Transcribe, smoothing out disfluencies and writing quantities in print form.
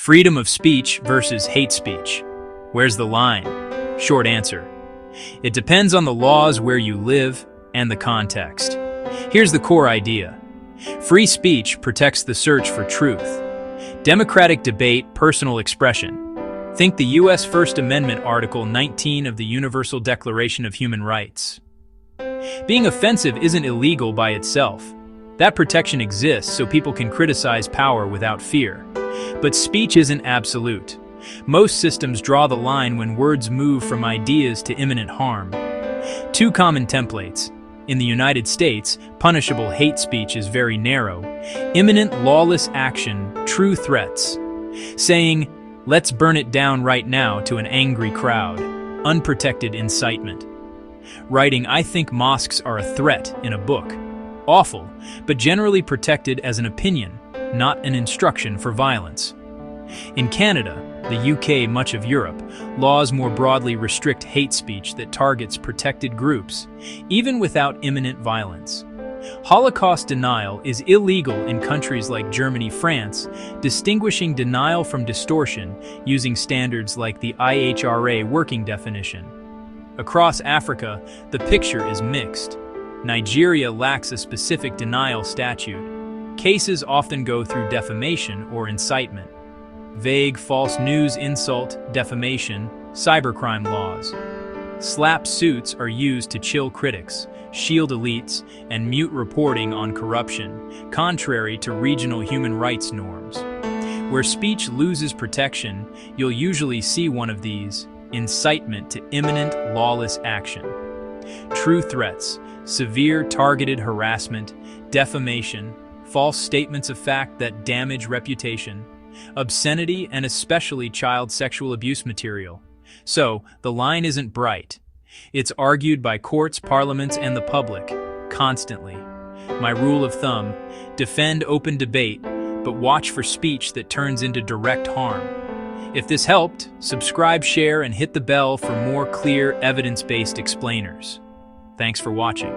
Freedom of speech versus hate speech. Where's the line? Short answer. It depends on the laws where you live and the context. Here's the core idea. Free speech protects the search for truth. Democratic debate, personal expression. Think the U.S. First Amendment Article 19 of the Universal Declaration of Human Rights. Being offensive isn't illegal by itself. That protection exists so people can criticize power without fear. But speech isn't absolute. Most systems draw the line when words move from ideas to imminent harm. Two common templates. In the United States, punishable hate speech is very narrow. Imminent lawless action, true threats. Saying, "Let's burn it down right now" to an angry crowd. Unprotected incitement. Writing, "I think mosques are a threat" in a book. Awful, but generally protected as an opinion, not an instruction for violence. In Canada, the UK, much of Europe, laws more broadly restrict hate speech that targets protected groups, even without imminent violence. Holocaust denial is illegal in countries like Germany, France, distinguishing denial from distortion using standards like the IHRA working definition. Across Africa, the picture is mixed. Nigeria lacks a specific denial statute. Cases often go through defamation or incitement. Vague false news, insult, defamation, cybercrime laws. Slap suits are used to chill critics, shield elites, and mute reporting on corruption, contrary to regional human rights norms. Where speech loses protection, you'll usually see one of these: incitement to imminent lawless action. True threats, severe targeted harassment, defamation, false statements of fact that damage reputation, obscenity, and especially child sexual abuse material. So, the line isn't bright. It's argued by courts, parliaments, and the public, constantly. My rule of thumb: defend open debate, but watch for speech that turns into direct harm. If this helped, subscribe, share, and hit the bell for more clear, evidence-based explainers. Thanks for watching.